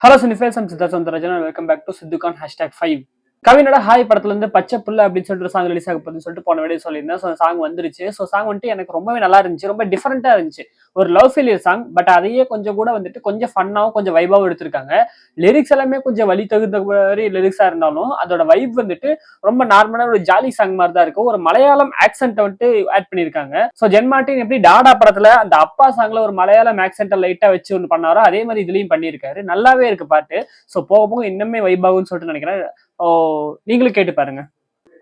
Hello Cinephiles, I'm Siddharth Soundarajan and welcome back to Siddhukan #5. கவினோட hi படத்துல இருந்து பச்சை புல்ல அப்படின்னு சொல்லிட்டு ஒரு சாங் ரிலீஸ் ஆக போகுதுன்னு சொல்லிட்டு போன வீடியோ சொல்லியிருந்தேன். ஸோ சாங் வந்துருச்சு. ஸோ சாங் வந்துட்டு எனக்கு ரொம்பவே நல்லா இருந்துச்சு, ரொம்ப டிஃபரெண்டா இருந்துச்சு. ஒரு லவ் ஃபெயிலியர் சாங், பட் அதையே கொஞ்சம் கூட வந்துட்டு கொஞ்சம் ஃபன்னாவும் கொஞ்சம் வைபாவும் எடுத்திருக்காங்க. லிரிக்ஸ் எல்லாமே கொஞ்சம் வலி தகுந்த மாதிரி லிரிக்ஸா இருந்தாலும் அதோட வைப் வந்துட்டு ரொம்ப நார்மலான ஒரு ஜாலி சாங் மாதிரி தான் இருக்கும். ஒரு மலையாளம் ஆக்சென்ட் வந்துட்டு ஆட் பண்ணியிருக்காங்க. ஸோ ஜென் மார்ட்டின் எப்படி டாடா படத்துல அந்த அப்பா சாங்ல ஒரு மலையாளம் ஆக்சென்ட்டை லைட்டா வச்சு ஒன்று பண்ணாரோ அதே மாதிரி இதுலயும் பண்ணியிருக்காரு. நல்லாவே இருக்கு பாட்டு. ஸோ போக போக இன்னுமே வைபாகுன்னு சொல்லிட்டு நினைக்கிறேன். நீங்களும் கேட்டு பாருங்க.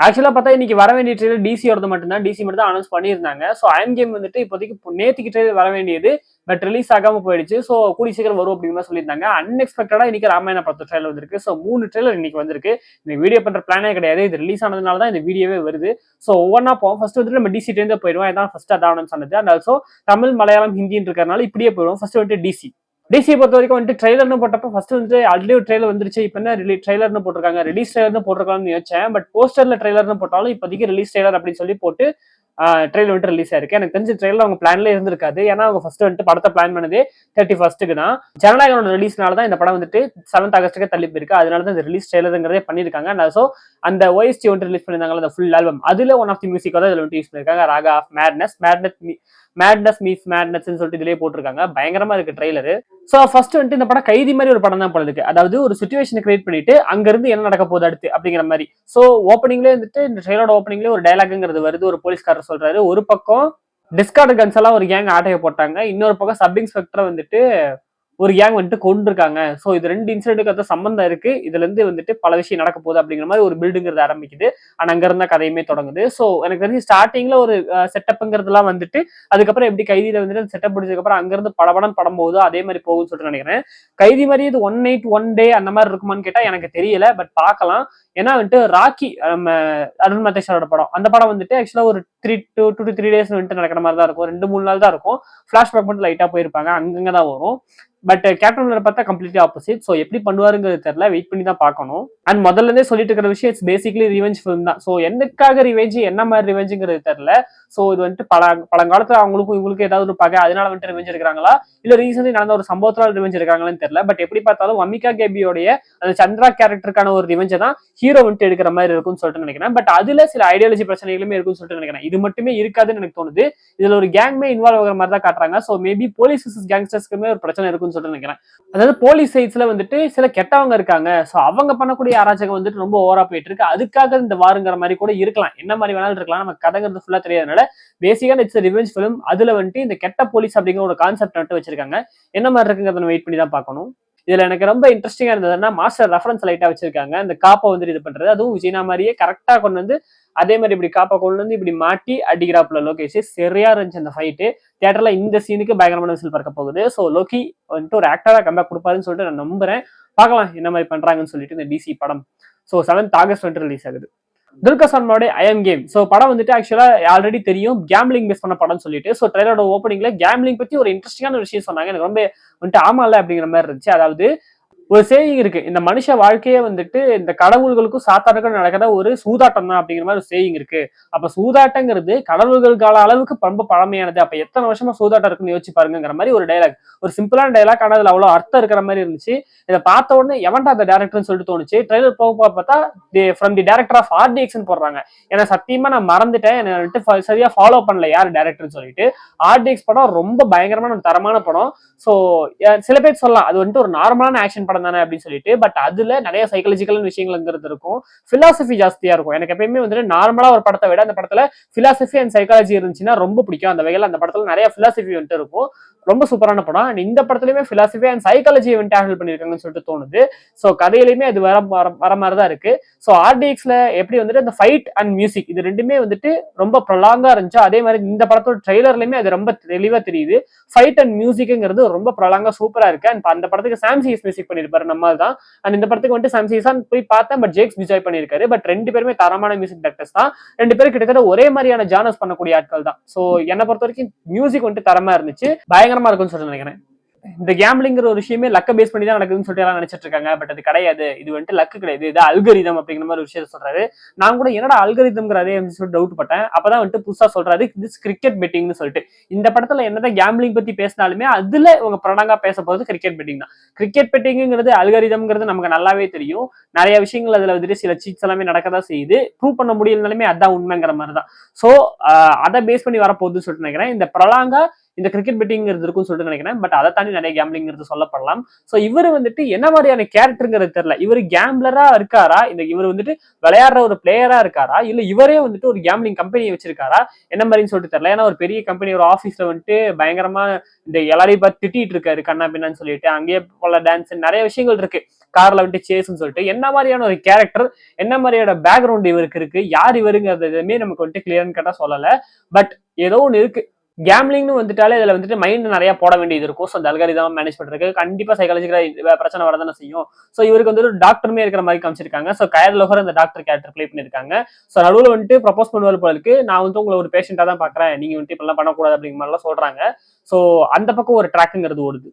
ஆக்சுவலா பார்த்தா இன்னைக்கு வர வேண்டிய ட்ரெயிலர் டிசியோட மட்டும்தான், டிசி மட்டும் தான் அனௌன்ஸ் பண்ணியிருந்தாங்க. ஸோ ஐஎம் கேம் வந்துட்டு இப்போதைக்கு நேற்றுக்கு ட்ரெயிலர் வர வேண்டியது, பட் ரிலீஸ் ஆகாம போயிடுச்சு. ஸோ கூடி சீக்கிரம் வரும் அப்படிங்கிற மாதிரி சொல்லியிருந்தாங்க. அன்எக்ஸ்பெக்டடா இன்னைக்கு ராமாயண படத்து ட்ரெயிலர் வந்திருக்கு. ஸோ 3 ட்ரெயிலர் இன்னைக்கு வந்திருக்கு. இந்த வீடியோ பண்ற பிளானே கிடையாது, இது ரிலீஸ் ஆனதுனால தான் இந்த வீடியோவே வருது. ஸோ ஒவ்வொன்றா போவோம். ஃபர்ஸ்ட் வந்துட்டு நம்ம டிசி ட்ரெயிலே போயிடுவோம். ஏன்னா ஃபர்ஸ்ட் அதான் அனௌன்ஸ் ஆனது. அண்ட் ஆல்சோ தமிழ் மலையாளம் ஹிந்தின்னு இருக்கிறனால இப்படியே போயிடுவோம். ஃபர்ஸ்ட் வந்துட்டு டிசி பொறுத்த வரைக்கும் வந்துட்டு ட்ரெய்லர்னு போட்டப்ப ஃபர்ஸ்ட் வந்துட்டு ஆல்ரெடி ஒரு ட்ரெய்லர் வந்துருச்சு. இப்போ என்ன ட்ரெய்லர்னு போட்டிருக்காங்க, ரிலீஸ் ட்ரெய்லர்னு போட்டிருக்காங்கன்னு யோசிச்சேன். பட் போஸ்டர்ல ட்ரெய்லர்னு போட்டாலும் இப்போதைக்கு ரிலீஸ் ட்ரெய்லர் அப்படின்னு சொல்லி போட்டு ட்ரெயிலர் வந்துட்டு ரிலீஸ் ஆயிருக்கு. எனக்கு தெரிஞ்ச ட்ரெயிலர் அவங்க பிளான்ல இருந்திருக்காது. ஏன்னா அவங்க ஃபர்ஸ்ட் வந்துட்டு படத்தை பிளான் பண்ணதே 31க்கு தான். ஜனநாயகனோட ரிலீஸ்னால தான் இந்த படம் வந்துட்டு 7th ஆகஸ்ட்டுக்கு தள்ளி போயிருக்கு. அதனால தான் இந்த ரிலீஸ் ட்ரெயிலருங்கிறதே பண்ணியிருக்காங்க. அண்ட் ஆல்சோ அந்த ஓஎஸ்டி வந்துட்டு ரிலீஸ் பண்ணியிருந்தாங்க, அந்த ஃபுல் ஆல்பம், அதுல ஒன் ஆஃப் தி மியூசிக் தான் இதில் வந்துட்டு யூஸ் பண்ணியிருக்காங்க. ராகா ஆஃப் மேட்னஸ் மீஸ் மேட்னஸ்ன்னு சொல்லிட்டு இதுலயே போட்டிருக்காங்க. பயங்கரமா இருக்கு ட்ரெய்லரு. ஸோ ஃபர்ஸ்ட் வந்துட்டு இந்த படம் கைதி மாதிரி ஒரு படம் தான் போல இருக்கு. அதாவது ஒரு சுச்சுவேஷனை கிரியேட் பண்ணிட்டு அங்க இருந்து என்ன நடக்க போகுது அடுத்து அப்படிங்கிற மாதிரி. ஸோ ஓப்பனிங்லேயே வந்துட்டு இந்த ட்ரெயிலரோட ஓப்பனிங்லேயே ஒரு டயலாக்ங்கிறது வருது. ஒரு போலீஸ்காரர் சொல்றாரு, ஒரு பக்கம் டிஸ்கார்டு கன்ஸ் எல்லாம் ஒரு கேங் ஆட்டைய போட்டாங்க, இன்னொரு பக்கம் சப் இன்ஸ்பெக்டர் வந்துட்டு ஒரு கேங் வந்துட்டு கொண்டிருக்காங்க. ஸோ இது 2 இன்சிடென்ட்டுக்கு சம்பந்தம் இருக்கு. இதுல இருந்து வந்துட்டு பல விஷயம் நடக்க போகுது அப்படிங்கிற மாதிரி ஒரு பில்டுங்கிறது ஆரம்பிக்குது. ஆனா அங்க இருந்தா கதையுமே தொடங்குது. ஸோ எனக்கு தெரிஞ்சு ஸ்டார்டிங்ல ஒரு செட்டப்ங்கிறதுலாம் வந்துட்டு அதுக்கப்புறம் எப்படி கைதியில வந்துட்டு செட்டப் பிடிச்சதுக்கு அப்புறம் அங்க இருந்து படம் போகுதோ அதே மாதிரி போகுதுன்னு சொல்லிட்டு நினைக்கிறேன். கைதி மாதிரி இது 1 night 1 day அந்த மாதிரி இருக்குமான்னு கேட்டா எனக்கு தெரியல, பட் பார்க்கலாம். ஏன்னா வந்துட்டு ராக்கி நம்ம அருண் மத்தேஷரோட படம், அந்த படம் வந்துட்டு ஆக்சுவலா ஒரு 2 to 3 days வந்துட்டு நடக்கிற மாதிரி தான் இருக்கும். 2-3 நாள் தான் இருக்கும். பிளாஷ்பேக் மட்டும் லைட்டா போயிருப்பாங்க, அங்கங்க தான் வரும். பட் கேப்டன் மில்லர் பார்த்தா கம்ப்ளீட்லி ஆப்போசிட். ஸோ எப்படி பண்ணுவாருங்கிறது தெரியல, வெயிட் பண்ணி தான் பார்க்கணும். அண்ட் முதல்ல இருந்தே சொல்லிட்டு இருக்கிற விஷயம் இட்ஸ் பேசிக்லி ரிவெஞ்ச் ஃபிலிம் தான். ஸோ என்னக்காக ரிவெஞ்ச், என்ன மாதிரி ரிவெஞ்சுங்கிறது தெரியல. ஸோ இது வந்துட்டு பழங்காலத்துல அவங்களுக்கும் இவங்களுக்கும் ஏதாவது ஒரு பகை, அதனால வந்துட்டு ரிவெஞ்ச் எடுக்கிறாங்களா, இல்ல ரீசென்ட்லி நடந்த ஒரு சம்பவத்தால் ரிவெஞ்ச் எடுக்கிறாங்களான்னு தெரியல. பட் எப்படி பார்த்தாலும் அமிகா கேபியோடைய அந்த சந்திரா கேரக்டருக்கான ஒரு ரிவெஞ்சை தான் ஹீரோ வந்துட்டு எடுக்கிற மாதிரி இருக்கும்னு சொல்லிட்டு நினைக்கிறேன். பட் அதுல சில ஐடியாலஜி பிரச்சனைகளுமே இருக்குன்னு சொல்லிட்டு நினைக்கிறேன். இது மட்டுமே இருக்காதுன்னு எனக்கு தோணுது. இதுல ஒரு கேங்மே இன்வால்வ் ஆகிற மாதிரி தான் காட்டுறாங்க. ஸோ மேபி போலீஸ் கேங்ஸ்டர்ஸ்க்குமே ஒரு பிரச்சனை இருக்குன்னு சொல்லிட்டு நினைக்கிறேன். அதாவது போலீஸ் சைட்ஸ்ல வந்துட்டு சில கெட்டவங்க இருக்காங்க. சோ அவங்க பண்ணக்கூடிய அராஜகம் வந்துட்டு ரொம்ப ஓவரா போயிட்டு இருக்கு. அதுக்காக இந்த வாருங்கிற மாதிரி கூட இருக்கலாம். என்ன மாதிரி வேணாலும் இருக்கலாம், நம்ம கதைங்கிறது ஃபுல்லா தெரியாதனால. பேசிக்கா இட்ஸ் ரிவெஞ்ச் ஃபிலிம். அதுல வந்துட்டு இந்த கெட்ட போலீஸ் அப்படிங்கிற ஒரு கான்செப்ட் வந்துட்டு வச்சிருக்காங்க. என்ன மாதிரி இருக்குங்கிறத வெயிட் பண்ணி தான் பார்க்கணும். இதுல எனக்கு ரொம்ப இன்ட்ரெஸ்டிங்கா இருந்ததுன்னா மாஸ்டர் ரெஃபரன்ஸ் லைட்டா வச்சிருக்காங்க. அந்த காப்பை வந்துட்டு இது பண்றது, அதுவும் விஜய்னா மாதிரியே கரெக்டா கொண்டு வந்து அதே மாதிரி இப்படி காப்பை கொண்டு வந்து இப்படி மாட்டி அடிக்கிறாப்புல லோகேஷ். சரியா இருந்துச்சு அந்த ஃபைட்டு. தியேட்டர்ல இந்த சீனுக்கு பயங்கரமான விசில் பறக்க போகுது. ஸோ லோகி வந்துட்டு ஒரு ஆக்டரா கம்பேக் கொடுப்பாருன்னு சொல்லிட்டு நான் நம்புறேன். பார்க்கலாம் என்ன மாதிரி பண்றாங்கன்னு சொல்லிட்டு இந்த டிசி படம். ஸோ 7th ஆகஸ்ட் வந்துட்டு ரிலீஸ் ஆகுது. துல்கர் சல்மானோட ஐஎம் கேம். ஸோ படம் வந்துட்டு ஆக்சுவலா ஆல்ரெடி தெரியும், கேம்பிளிங் பேஸ் பண்ண படம் சொல்லிட்டு. ஸோ ட்ரெயிலரோட ஓப்பனிங்ல கேம்பிளிங் பத்தி ஒரு இன்ட்ரெஸ்டிங்கான விஷயம் சொன்னாங்க. எனக்கு ரொம்ப வந்துட்டு ஆமா இல்ல அப்படிங்கிற மாதிரி இருந்துச்சு. அதாவது ஒரு சேயிங் இருக்கு, இந்த மனுஷ வாழ்க்கையே வந்துட்டு இந்த கடவுள்களுக்கும் சாத்தானுக்கும் நடக்கிற ஒரு சூதாட்டம் தான் அப்படிங்கிற மாதிரி ஒரு சேயிங் இருக்கு. அப்ப சூதாட்டங்கிறது கடவுள்கள் கால அளவுக்கு ரொம்ப பழமையானது. அப்ப எத்தனை வருஷமா சூதாட்டம் இருக்குன்னு யோசிச்சு பாருங்கிற மாதிரி ஒரு டைலாக், ஒரு சிம்பிளான டைலாக், ஆனால் அதுல அவ்வளவு அர்த்தம் இருக்கிற மாதிரி இருந்துச்சு. இதை பார்த்த உடனே எவன்டா அந்த டேரக்டர்னு சொல்லிட்டு தோணுச்சு. ட்ரெய்லர் போக பார்த்தா from the director of RDX போடுறாங்க. ஏன்னா சத்தியமா நான் மறந்துட்டேன், என்ன சரியா ஃபாலோ பண்ணல யார் டேரக்டர்னு சொல்லிட்டு. RDX படம் ரொம்ப பயங்கரமான தரமான படம். ஸோ சில பேர் சொல்லலாம் அது வந்துட்டு ஒரு நார்மலான ஆக்ஷன் படம் தானே அப்படின்னு சொல்லிட்டு. பட் அதுல நிறைய சைக்காலஜிக்கல் விஷயங்கள்ங்கிறது இருக்கும், பிலாசபி ஜாஸ்தியா இருக்கும். எனக்கு எப்பயுமே வந்துட்டு நார்மலா ஒரு படத்தை விட அந்த படத்துல பிலாசபி அண்ட் சைக்காலஜி இருந்துச்சுன்னா ரொம்ப பிடிக்கும். அந்த வகையில் அந்த படத்துல நிறைய பிலாசபி வந்துட்டு இருக்கும். ரொம்ப சூப்பரான படம். அண்ட் இந்த படத்துலயுமே பிலாசபி அண்ட் சைக்காலஜி வந்துட்டு ஹேண்டில் பண்ணிருக்காங்கன்னு சொல்லிட்டு தோணுது. ஸோ கதையிலுமே அது வர மாதிரிதான் இருக்கு. ஸோ RDXல எப்படி வந்துட்டு அந்த ஃபைட் அண்ட் மியூசிக் இது ரெண்டுமே வந்துட்டு ரொம்ப ப்ரொலாங்கா இருந்துச்சு. அதே மாதிரி இந்த படத்தோட ட்ரெய்லர்லயுமே அது ரொம்ப தெளிவா தெரியுது. ஃபைட் அண்ட் மியூசிக்ங்கிறது ரொம்ப ப்ரொலாங்கா சூப்பரா இருக்கு. அண்ட் அந்த படத்துக்கு சாம் சிஎஸ் மியூசிக் பண்ணிருப்பாரு நம்ம தான். அண்ட் இந்த படத்துக்கு வந்துட்டு சாம் சிஎஸ் போய் பார்த்தேன், பட் ஜேக்ஸ் விஜய் பண்ணிருக்காரு. பட் 2 பேருமே தரமான மியூசிக் டைரக்டர்ஸ் தான். 2 பேரும் கிட்டத்தட்ட ஒரே மாதிரியான ஜானர்ஸ் பண்ணக்கூடிய ஆட்கள் தான். ஸோ என்னை பொறுத்த வரைக்கும் மியூசிக் வந்துட்டு தரமா இருந்துச்சு, பயங்கரமா இருக்கும்னு சொல்லி நினைக்கிறேன். இந்த கேம்பிளிங்கிற ஒரு விஷயமே லக்க பேஸ் பண்ணி தான் நடக்குதுன்னு சொல்லிட்டு எல்லாம் நினைச்சிட்டு இருக்காங்க. பட் அது கிடையாது. இது வந்துட்டு லக்கு கிடையாது, இது அல்கரிதம் அப்படிங்கிற மாதிரி ஒரு விஷயத்த சொல்றாரு. நான் கூட என்னடா அல்கரிதம்ங்கிறதே சொல்லிட்டு டவுட் பட்டேன். அப்பதான் வந்துட்டு புதுசா சொல்றாரு திஸ் கிரிக்கெட் பெட்டிங்னு சொல்லிட்டு. இந்த படத்துல என்னதான் கேம்பிளிங் பத்தி பேசினாலுமே அதுல இவங்க ப்ரொடங்கா பேச போறது கிரிக்கெட் பெட்டிங் தான். கிரிக்கெட் பெட்டிங்கிறது அல்கரிதம்ங்கிறது நமக்கு நல்லாவே தெரியும். நிறைய விஷயங்கள் அதுல வந்துட்டு சில சீட்ஸ் எல்லாமே நடக்கதான் செய்யுது. ப்ரூவ் பண்ண முடியலனாலுமே அதான் உண்மைங்கிற மாதிரி தான். சோ அதை பேஸ் பண்ணி வரப்போகுதுன்னு சொல்லிட்டு நினைக்கிறேன். இந்த ப்ரொலாங்கா இந்த கிரிக்கெட் பெட்டிங்கிறது இருக்கும்னு சொல்லிட்டு நினைக்கிறேன். பட் அதை தாண்டி நிறைய கேம்பிளிங்கிறது சொல்லப்படலாம். சோ இவர் வந்துட்டு என்ன மாதிரியான கேரக்டருங்கிறது தெரியல. இவர் கேம்பிளரா இருக்காரா, இந்த இவர் வந்துட்டு விளையாடுற ஒரு பிளேயரா இருக்காரா, இல்ல இவரே வந்துட்டு ஒரு கேம்பிளிங் கம்பெனியை வச்சிருக்காரா, என்ன மாதிரின்னு சொல்லிட்டு தெரியல. ஏன்னா ஒரு பெரிய கம்பெனி ஒரு ஆபீஸ்ல வந்துட்டு பயங்கரமா இந்த எல்லாரையும் பார்த்து திட்டிட்டு இருக்காரு கண்ணா பின்னான்னு சொல்லிட்டு. அங்கேயே போல டான்ஸ் நிறைய விஷயங்கள் இருக்கு. கார்ல வந்துட்டு சேஸ்ன்னு சொல்லிட்டு என்ன மாதிரியான ஒரு கேரக்டர், என்ன மாதிரியான பேக்ரவுண்ட் இவருக்கு இருக்கு, யார் இவருங்கிறது எதுவுமே நமக்கு வந்துட்டு கிளியர்னு கேட்டா சொல்லல. பட் ஏதோ ஒன்று இருக்கு. கேம்லிங்னு வந்துட்டாலே இதுல வந்துட்டு மைண்ட் நிறைய போட வேண்டியது இருக்கும். ஸோ அந்த அல்காரிதம் மேனேஜ் பண்றதுக்கு கண்டிப்பா சைக்காலஜிக்கலா பிரச்சனை வரதானே செய்யும். ஸோ இவருக்கு வந்து ஒரு டாக்டருமே இருக்கிற மாதிரி காமிச்சிருக்காங்க. ஸோ கயர் லோகர் அந்த டாக்டர் கேரக்டர் பிளே பண்ணிருக்காங்க. ஸோ நடுவில் வந்துட்டு ப்ரப்போஸ் பண்ணுவார் போல இருக்கு. நான் வந்து உங்களை ஒரு பேஷண்டா தான் பாக்குறேன், நீங்க வந்துட்டு இப்பெல்லாம் பண்ணக்கூடாது அப்படிங்கிற மாதிரிலாம் சொல்றாங்க. ஸோ அந்த பக்கம் ஒரு ட்ராக்குங்கிறது ஓடுது.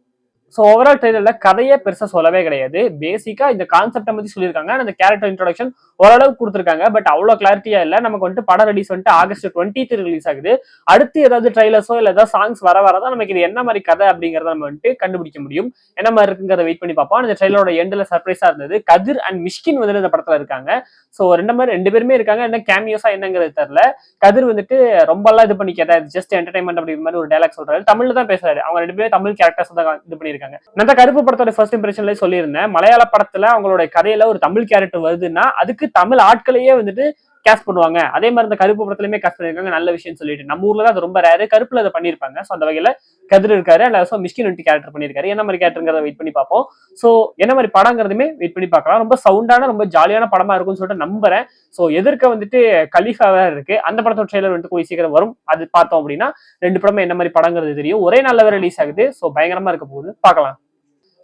ஸோ ஓவரால் ட்ரெயிலர்ல கதையே பெருசா சொல்லவே கிடையாது. பேசிக்கா இந்த கான்செப்டை பத்தி சொல்லியிருக்காங்க. அந்த கேரக்டர் இன்ட்ரோடக்ஷன் ஓரளவுக்கு கொடுத்துருக்காங்க. பட் அவ்வளவு கிளாரிட்டியா இல்ல. நமக்கு வந்துட்டு படம் ரிலீஸ் வந்துட்டு ஆகஸ்ட் 20 ரிலீஸ் ஆகுது. அடுத்து ஏதாவது ட்ரைலர்ஸோ இல்ல ஏதாவது சாங்ஸ் வரதான் நமக்கு இது என்ன மாதிரி கதை அப்படிங்கறத நம்ம வந்துட்டு கண்டுபிடிக்க முடியும். என்ன மாதிரி இருக்குங்கிறத வெயிட் பண்ணி பார்ப்போம். அந்த ட்ரைலரோட எண்ட்ல சர்ப்ரைஸா இருந்தது. கதிர் அண்ட் மிஷ்கின் வந்துட்டு இந்த படத்துல இருக்காங்க. ஸோ ரெண்டு பேருமே இருக்காங்க. என்ன கேமியோஸா என்னங்கிறது தெரியல. கதிர் வந்துட்டு ரொம்ப எல்லாம் இது பண்ணி கேட்டா ஜஸ்ட் என்டர்டைன்மெண்ட் அப்படிங்கிற மாதிரி ஒரு டைலாக் சொல்றாரு. தமிழ்ல தான் பேசுறாரு. அவங்க ரெண்டு பேரும் தமிழ் கேரக்டர்ஸ் தான் இது பண்ணிருக்காங்க. நான் தான் கருப்பு படத்தோட ஃபர்ஸ்ட் இம்ப்ரெஷன்ல சொல்லியிருந்தேன். மலையாள படத்துல அவங்களோட கதையில ஒரு தமிழ் கேரக்டர் வருதுன்னா அதுக்கு தமிழ் ஆட்களையே வந்துட்டு கேஸ்ட் பண்ணுவாங்க. அதே மாதிரி இந்த கருப்பு படத்துலயுமே கேஸ்ட் பண்ணிருக்காங்க. நல்ல விஷயம் சொல்லிட்டு நம்ம ஊர்ல தான் அது ரொம்ப ரேரு. கருப்புல அதை பண்ணிருப்பாங்க. ஸோ அந்த வகையில கதிர் இருக்காரு. அண்ட் மிஷ்கின் வந்துட்டு கேரக்டர் பண்ணிருக்காரு. என்ன மாதிரி கேரக்டருங்கிறத வெயிட் பண்ணி பார்ப்போம். ஸோ என்ன மாதிரி படங்கிறதுமே வெயிட் பண்ணி பார்க்கலாம். ரொம்ப சவுண்டான ரொம்ப ஜாலியான படமா இருக்கும்னு சொல்லிட்டு நம்புறேன். ஸோ எதிர்க்க வந்துட்டு கலிஃபா வேற இருக்கு. அந்த படத்தோட ட்ரெய்லர் வந்துட்டு போய் சீக்கிரம் வரும். அது பார்த்தோம் அப்படின்னா ரெண்டு படமே என்ன மாதிரி படங்கிறது தெரியும். ஒரே நல்ல ரிலீஸ் ஆகுது. ஸோ பயங்கரமா இருக்க போகுது, பார்க்கலாம்.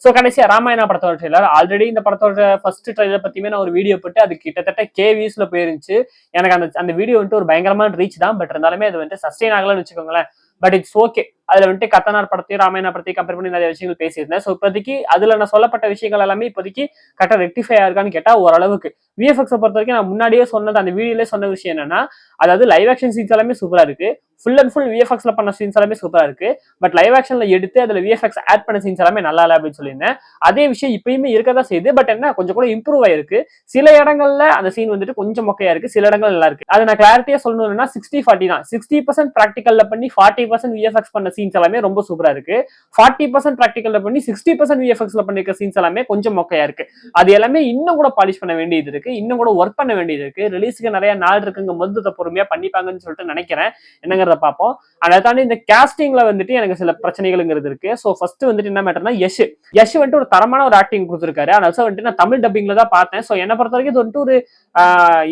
ஸோ கடைசியா ராமாயணா படத்தோட ட்ரெய்லர். ஆல்ரெடி இந்த படத்தோட ஃபர்ஸ்ட் ட்ரெய்லர் பத்தியுமே நான் ஒரு வீடியோ போட்டு அது கிட்டத்தட்ட கேவிஸ்ல போயிருந்துச்சு. எனக்கு அந்த வீடியோ வந்துட்டு ஒரு பயங்கரமான ரீச் தான். பட் இருந்தாலுமே அது வந்துட்டு சஸ்டெயின் ஆகலன்னு வச்சுக்கோங்களேன். But it's okay. அதுல வந்துட்டு கத்தனார் படத்தையும் ராமாயணா படத்தையும் கம்பேர் பண்ணி நிறைய விஷயங்கள் பேசியிருந்தேன். ஸோ இப்போதைக்கு அதுல நான் சொல்லப்பட்ட விஷயங்கள் எல்லாமே இப்போதைக்கு கரெக்டா ரெக்டிஃபை ஆயிருக்கான்னு கேட்டா ஓரளவுக்கு. விஎஃப்எக்ஸை பொறுத்த வரைக்கும் நான் முன்னாடியே சொன்னது, அந்த வீடியோலே சொன்ன விஷயம் என்னன்னா, அதாவது லைவ் ஆக்ஷன் சீன்ஸ் எல்லாமே சூப்பரா இருக்கு. ஃபுல் அண்ட் ஃபுல் விஎஃப்எக்ஸ்ல பண்ண சீன்ஸ் எல்லாமே சூப்பரா இருக்கு. பட் லைவ் ஆக்ஷன்ல எடுத்து அதுல விஎஃப்எக்ஸ் ஆட் பண்ண சீன்ஸ் எல்லாமே நல்லா இல்லை அப்படின்னு சொல்லியிருந்தேன். அதே விஷயம் இப்பயுமே இருக்கதான் செய்யுது. பட் என்ன கொஞ்சம் கூட இம்ப்ரூவ் ஆயிருக்கு. சில இடங்கள்ல அந்த சீன் வந்துட்டு கொஞ்சம் மொக்கையா இருக்கு, சில இடங்கள் நல்லா இருக்கு. அது நான் கிளாரிட்டியா சொல்லணும்னா 60-40 தான். 60% ப்ராக்டிகல்ல பண்ணி 40% விஎஃப்எக்ஸ் பண்ண சீன்ஸ் எல்லாமே ரொம்ப சூப்பரா இருக்கு. 40% ப்ராக்டிகல்ல பண்ணி 60% விஎஃப்எக்ஸ்ல பண்ணிருக்க சீன்ஸ் எல்லாமே கொஞ்சம் மொக்கையா இருக்கு. அது எல்லாமே இன்னும் கூட பாலிஷ் பண்ண வேண்டியது இருக்கு, இன்னும் கூட ஒர்க் பண்ண வேண்டியது இருக்கு. ரிலீஸ்க்கு நிறைய நாள் இருக்குங்க போது பொறுமையா பண்ணிப்பாங்கன்னு சொல்லிட்டு நினைக்கிறேன். என்னங்கிறத பார்ப்போம். அதை தாண்டி இந்த காஸ்டிங்ல வந்துட்டு எனக்கு சில பிரச்சனைகள்ங்கிறது இருக்கு. ஸோ ஃபர்ஸ்ட் வந்துட்டு என்ன மேட்டர்னா யஷ் வந்துட்டு ஒரு தரமான ஒரு ஆக்டிங் கொடுத்துருக்காரு. அதனால வந்துட்டு நான் தமிழ் டப்பிங்ல தான் பார்த்தேன். ஸோ என்ன பொறுத்த வரைக்கும் இது வந்துட்டு ஒரு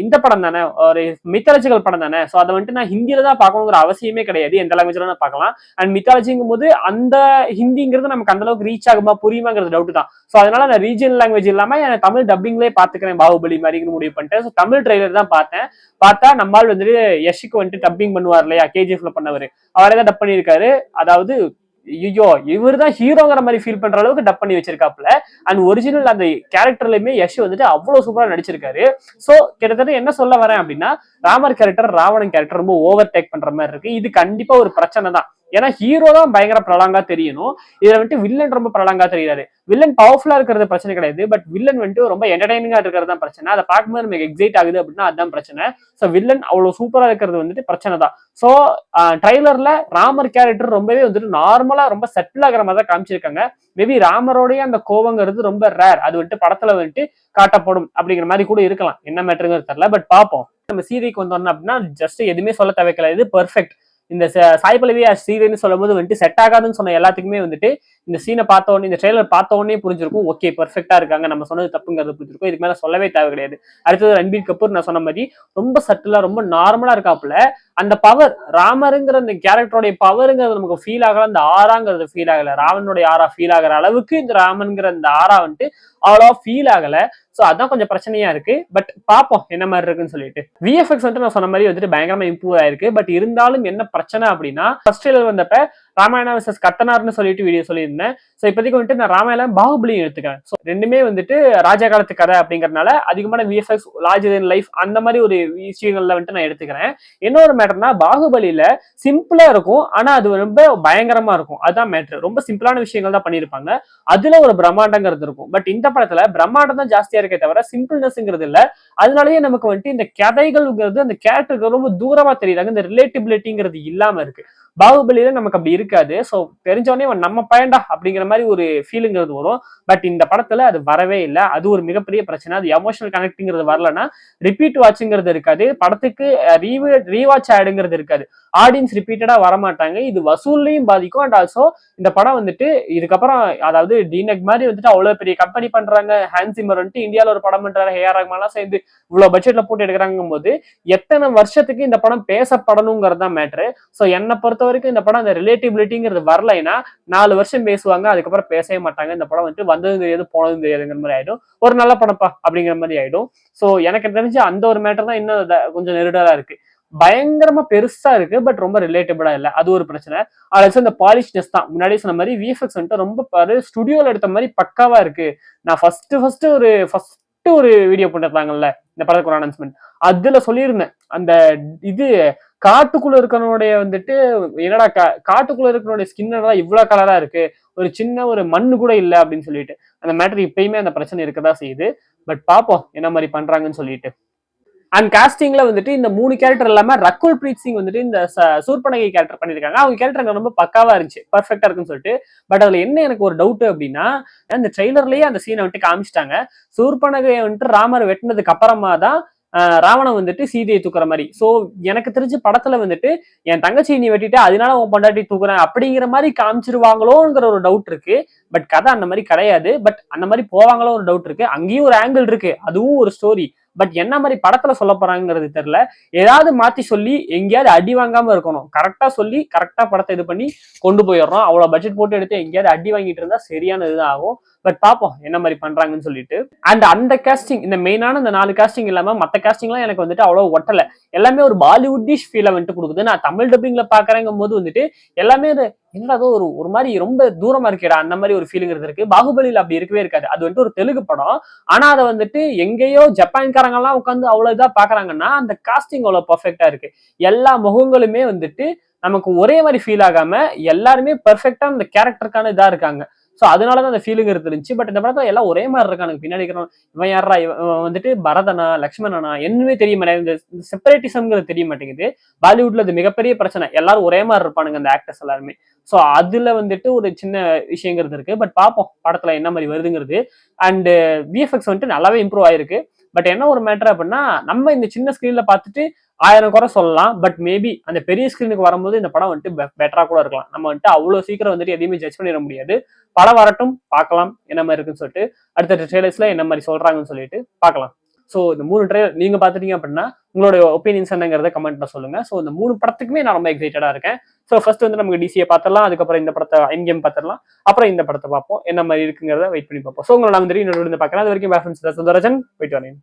இந்த படம் தானே, ஒரு மித்தாலஜிக்கல் படம் தானே. ஸோ அதை வந்துட்டு நான் ஹிந்தியில தான் பார்க்கணுங்கிற அவசியமே கிடையாது. எந்த லாங்குவேஜ்ல நான் பார்க்கலாம். அண்ட் மித்தாலஜிங்கும் போது அந்த ஹிந்திங்கிறது நமக்கு அந்த அளவுக்கு ரீச் ஆகுமா புரியுமாங்கிறது டவுட் தான். ஸோ அதனால நான் ரீஜனல் லாங்குவேஜ் இல்லாம தமிழ் டப்பிங்லேயே பார்த்துக்கிறேன் பாகுபலி மாதிரி முடிவு பண்ணிட்டேன். ஸோ தமிழ் ட்ரெய்லர் தான் பார்த்தேன். பார்த்தா நம்மால் வந்துட்டு யஷுக்கு வந்துட்டு டப்பிங் பண்ணுவார் இல்லையா, கேஜிஎஃப்ல பண்ணவர், அவரே தான் டப் பண்ணியிருக்காரு. அதாவது ஐயோ இவர் தான் ஹீரோங்கிற மாதிரி ஃபீல் பண்ற அளவுக்கு டப் பண்ணி வச்சிருக்காப்ல. அண்ட் ஒரிஜினல் அந்த கேரக்டர்லயுமே யஷ் வந்துட்டு அவ்வளவு சூப்பரா நடிச்சிருக்காரு. சோ கிட்டத்தட்ட என்ன சொல்ல வரேன் அப்படின்னா, ராமர் கேரக்டர் ராவணன் கேரக்டர் ரொம்ப ஓவர் டேக் பண்ற மாதிரி இருக்கு. இது கண்டிப்பா ஒரு பிரச்சனை தான். ஏன்னா ஹீரோ தான் பயங்கர பிரலாங்கா தெரியணும். இதுல வந்துட்டு வில்லன் ரொம்ப பிரலாங்கா தெரியாது. வில்லன் பவர்ஃபுல்லா இருக்கிறது பிரச்சனை கிடையாது. பட் வில்லன் வந்துட்டு ரொம்ப என்டர்டைனிங்கா இருக்கிறது தான் பிரச்சனை. அதை பார்க்கும்போது நமக்கு எக்ஸைட் ஆகுது அப்படின்னா அதுதான் பிரச்சனை. ஸோ வில்லன் அவ்வளவு சூப்பரா இருக்கிறது வந்துட்டு பிரச்சனை தான். ஸோ ட்ரைலர்ல ராமர் கேரக்டர் ரொம்பவே வந்துட்டு நார்மலா ரொம்ப செட்டில் ஆகிற மாதிரி தான் காமிச்சிருக்காங்க. மேபி ராமரோடைய அந்த கோவங்கிறது ரொம்ப ரேர். அது வந்துட்டு படத்துல வந்துட்டு காட்டப்படும் அப்படிங்கிற மாதிரி கூட இருக்கலாம். என்ன மேட்டருங்கிறது தெரியல. பட் பார்ப்போம். நம்ம சீரியக்கு வந்தோம்னா அப்படின்னா ஜஸ்ட் எதுவுமே சொல்ல தேவைக்கல. இது பெர்ஃபெக்ட். இந்த சாய் பல்லவி சீரியல்னு சொல்லும் போது வந்துட்டு செட் ஆகாதுன்னு சொன்ன எல்லாத்துக்குமே வந்துட்டு இந்த சீனை பார்த்த உடனே, இந்த ட்ரெய்லர் பார்த்த உடனே புரிஞ்சிருக்கும். ஓகே பெர்ஃபெக்டா இருக்காங்க, நம்ம சொன்னது தப்புங்கிறது புரிஞ்சிருக்கும். இதுக்கு மேல சொல்லவே தேவை கிடையாது. அடுத்தது ரன்பீர் கபூர் நான் சொன்ன மாதிரி ரொம்ப சட்டிலா ரொம்ப நார்மலா இருக்காப்புல. அந்த பவர் ராமருங்கிற அந்த கேரக்டருடைய பவருங்கிறது நமக்கு ஃபீல் ஆகல. அந்த ஆறாங்கிறது ஃபீல் ஆகல. ராவனுடைய ஆறா ஃபீல் ஆகிற அளவுக்கு இந்த ராமன்கிற அந்த ஆறா வந்துட்டு அவ்வளோ ஃபீல் ஆகல. சோ அதான் கொஞ்சம் பிரச்சனையா இருக்கு. பட் பாப்போம் என்ன மாதிரி இருக்குன்னு சொல்லிட்டு. விஎஃப்எக்ஸ் வந்துட்டு நான் சொன்ன மாதிரி வந்துட்டு பயங்கரமா இம்ப்ரூவ் ஆயிருக்கு. பட் இருந்தாலும் என்ன பிரச்சனை அப்படின்னா, ஃபர்ஸ்ட் ட்ரெய்லர் வந்தப்ப ராமாயணா வர்சஸ் கத்தனார்னு சொல்லிட்டு வீடியோ சொல்லியிருந்தேன். ஸோ இப்போதைக்கு வந்துட்டு நான் ராமாயணம் பாகுபலியும் எடுத்துக்கிறேன். ஸோ ரெண்டுமே வந்துட்டு ராஜா காலத்து கதை அப்படிங்கறதுனால அதிகமான விஎஃப்எக்ஸ் லார்ஜர் தென் லைஃப் அந்த மாதிரி ஒரு விஷயங்கள்ல வந்துட்டு நான் எடுத்துக்கிறேன். இன்னொரு மேட்டர்னா பாகுபலியில சிம்பிளா இருக்கும், ஆனா அது ரொம்ப பயங்கரமா இருக்கும். அதுதான் மேட்ரு. ரொம்ப சிம்பிளான விஷயங்கள் தான் பண்ணியிருப்பாங்க, அதுல ஒரு பிரம்மாண்டங்கிறது இருக்கும். பட் இந்த படத்துல பிரம்மாண்டம் தான் ஜாஸ்தியா இருக்கே தவிர சிம்பிள்னஸ்ங்கிறது இல்ல. அதனாலயே நமக்கு வந்துட்டு இந்த கதைகள்ங்கிறது அந்த கேரக்டருக்கு ரொம்ப தூரமா தெரியுறாங்க. இந்த ரிலேட்டிபிலிட்டிங்கிறது இல்லாம இருக்கு. பாகுபலியில நமக்கு அப்படி இருக்காது. ஸோ தெரிஞ்சோடனே நம்ம பயன்டா அப்படிங்கிற மாதிரி ஒரு ஃபீலிங்கிறது வரும். பட் இந்த படத்துல அது வரவே இல்லை. அது ஒரு மிகப்பெரிய பிரச்சனை. அது எமோஷனல் கனெக்டிங்கிறது வரலன்னா ரிப்பீட் வாட்சிங்கிறது இருக்காது. படத்துக்கு ரீவாட்ச் ஆடுங்கிறது இருக்காது. ஆடியன்ஸ் ரிப்பீட்டடா வரமாட்டாங்க. இது வசூல்லையும் பாதிக்கும். அண்ட் ஆல்சோ இந்த படம் வந்துட்டு இதுக்கப்புறம் அதாவது டினெக் மாதிரி வந்துட்டு அவ்வளவு பெரிய கம்பெனி பண்றாங்க, ஹான்ஸ் சிம்மர் வந்துட்டு இந்தியாவில் ஒரு படம் பண்றாரு, ஏஆர் ரஹ்மான்லாம் சேர்ந்து இவ்வளவு பட்ஜெட்ல போட்டு எடுக்கிறாங்கும் போது எத்தனை வருஷத்துக்கு இந்த படம் பேசப்படணுங்கிறது தான் மேட்ரு. ஸோ என்னை பொறுத்த வரைக்கும் இந்த படம் அந்த ரிலேட்டிபிலிட்டிங்கிறது வரலைன்னா 4 வருஷம் பேசுவாங்க, அதுக்கப்புறம் பேசவே மாட்டாங்க. இந்த படம் வந்துட்டு வந்ததும் தெரியாது போனதும் தெரியாதுங்கிற மாதிரி ஆயிடும். ஒரு நல்ல படப்பா அப்படிங்கிற மாதிரி ஆயிடும். ஸோ எனக்கு தெரிஞ்சு அந்த ஒரு மேட்டர் தான் இன்னும் கொஞ்சம் நெருடலா இருக்கு. பயங்கரமா பெருசா இருக்கு, பட் ரொம்ப ரிலேட்டபிளா இல்ல. அது ஒரு பிரச்சனை. அது இந்த பாலிஷ்னஸ் தான். முன்னாடி சொன்ன மாதிரி விஎஃப்எக்ஸ் வந்துட்டு ரொம்ப பாரு ஸ்டுடியோல எடுத்த மாதிரி பக்காவா இருக்கு. நான் ஃபர்ஸ்ட் ஒரு வீடியோ போட்டிருந்தாங்கல்ல இந்த படத்துக்கு ஒரு அனௌன்ஸ்மெண்ட், அதுல சொல்லியிருந்தேன் அந்த இது காட்டுக்குள்ள இருக்கனுடைய வந்துட்டு என்னடா காட்டுக்குள்ள இருக்கனுடைய ஸ்கின் இவ்வளவு கலரா இருக்கு, ஒரு சின்ன ஒரு மண்ணு கூட இல்ல அப்படின்னு சொல்லிட்டு. அந்த மேட்டர் இப்பயுமே அந்த பிரச்சனை இருக்கதான் செய்யுது. பட் பாப்போம் என்ன மாதிரி பண்றாங்கன்னு சொல்லிட்டு. அண்ட் காஸ்டிங்ல வந்துட்டு இந்த 3 கேரக்டர் இல்லாம ரகுல் பிரீத் சிங் வந்துட்டு இந்த சூர்பனகை கேரக்டர் பண்ணிருக்காங்க. அவங்க கேரக்டர் ரொம்ப பக்காவா இருந்துச்சு, பர்ஃபெக்டா இருக்குன்னு சொல்லிட்டு. பட் அதுல என்ன எனக்கு ஒரு டவுட் அப்படின்னா, அந்த ட்ரெய்லர்லயே அந்த சீனை வந்துட்டு காமிச்சிட்டாங்க. சூர்பனகையை வந்துட்டு ராமர் வெட்டினதுக்கு அப்புறமா தான் ராவணன் வந்துட்டு சீதையை தூக்குற மாதிரி. சோ எனக்கு தெரிஞ்சு படத்துல வந்துட்டு என் தங்கச்சி நீ வெட்டிட்டு அதனால உன் பொண்டாட்டி தூக்குறேன் அப்படிங்கிற மாதிரி காமிச்சிருவாங்களோங்கிற ஒரு டவுட் இருக்கு. பட் கதை அந்த மாதிரி கிடையாது. பட் அந்த மாதிரி போவாங்களோ ஒரு டவுட் இருக்கு. அங்கேயும் ஒரு ஆங்கிள் இருக்கு, அதுவும் ஒரு ஸ்டோரி. பட் என்ன மாதிரி படத்துல சொல்ல போறாங்கிறது தெரியல. ஏதாவது மாத்தி சொல்லி எங்கேயாவது அடி வாங்காம இருக்கணும். கரெக்டா சொல்லி கரெக்டா படத்தை இது பண்ணி கொண்டு போயிடுறோம். அவ்வளவு பட்ஜெட் போட்டு எடுத்து எங்கேயாவது அடி வாங்கிட்டு இருந்தா சரியான இதுதான் ஆகும். பட் பாப்போம் என்ன மாதிரி பண்றாங்கன்னு சொல்லிட்டு. அண்ட் அந்த காஸ்டிங் இந்த மெயினான இந்த 4 காஸ்டிங் இல்லாம மத்த காஸ்டிங்லாம் எனக்கு வந்துட்டு அவ்வளவு ஒட்டல. எல்லாமே ஒரு பாலிவுட்டிஷ் ஃபீலை வந்துட்டு கொடுக்குது. நான் தமிழ் டப்பிங்ல பாக்குறேங்கும் போது வந்துட்டு எல்லாமே என்னடா ஒரு மாதிரி ரொம்ப தூரமா இருக்கேடா அந்த மாதிரி ஒரு ஃபீலிங் இருக்கு. பாகுபலியில அப்படி இருக்கவே இருக்காது. அது வந்துட்டு ஒரு தெலுங்கு படம், ஆனா அதை வந்துட்டு எங்கேயோ ஜப்பான்காரங்க எல்லாம் உட்காந்து அவ்வளவு இதா பாக்குறாங்கன்னா அந்த காஸ்டிங் அவ்வளவு பர்ஃபெக்டா இருக்கு. எல்லா முகங்களுமே வந்துட்டு நமக்கு ஒரே மாதிரி ஃபீல் ஆகாம எல்லாருமே பெர்ஃபெக்டா அந்த கேரக்டருக்கான இதா இருக்காங்க. சோ அதனாலதான் அந்த ஃபீலிங் இருந்துச்சு. பட் இந்த படத்துல எல்லாம் ஒரே மாதிரி இருக்கானுங்க. பின்னாடி இருக்கிறவன் இவன் யாரா, இவன் வந்துட்டு பரதனா லக்ஷ்மணனா என்னமே தெரிய மாட்டேங்குது. இந்த செப்பரேட்டிசம்ங்கிறது தெரிய மாட்டேங்குது. பாலிவுட்ல அது மிகப்பெரிய பிரச்சனை. எல்லாரும் ஒரே மாதிரி இருப்பானுங்க அந்த ஆக்டர்ஸ் எல்லாருமே. சோ அதுல வந்துட்டு ஒரு சின்ன விஷயங்கிறது இருக்கு. பட் பாப்போம் படத்துல என்ன மாதிரி வருதுங்கிறது. அண்ட் விஎஃப்எக்ஸ் வந்துட்டு நல்லாவே இம்ப்ரூவ் ஆயிருக்கு. பட் என்ன ஒரு மேட்டர் அப்படின்னா, நம்ம இந்த சின்ன ஸ்கிரீன்ல பார்த்துட்டு 1000 குறை சொல்லலாம். பட் மேபி அந்த பெரிய ஸ்கிரீனுக்கு வரும்போது இந்த படம் வந்துட்டு பெட்டரா கூட இருக்கலாம். நம்ம வந்துட்டு அவ்வளவு சீக்கிரம் வந்துட்டு எதையுமே ஜட்ஜ் பண்ணிட முடியாது. படம் வரட்டும், பார்க்கலாம் என்ன மாதிரி இருக்குன்னு சொல்லிட்டு. அடுத்த ட்ரெய்லர்ஸ்ல என்ன மாதிரி சொல்றாங்கன்னு சொல்லிட்டு பார்க்கலாம். ஸோ இந்த 3 ட்ரெய்லர் நீங்க பாத்துட்டீங்க அப்படின்னா உங்களோட ஒப்பீனியன்ஸ் என்னங்கிறத கமெண்ட்ல சொல்லுங்க. ஸோ இந்த 3 படத்துக்குமே நான் ரொம்ப எக்ஸைட்டடா இருக்கேன். ஸோ ஃபர்ஸ்ட் வந்து நமக்கு டிசியை பார்த்துடலாம், அதுக்கப்புறம் இந்த படத்தை என்கேம் பார்த்துடலாம், அப்புறம் இந்த படத்தை பார்ப்போம். என்ன மாதிரி இருக்குங்கிறத வெயிட் பண்ணி பார்ப்போம். ஸோ உங்களை நான் வந்து இன்னொரு பார்க்கலாம். அது வரைக்கும் சுந்தரராஜன் போயிட்டு வரேன்.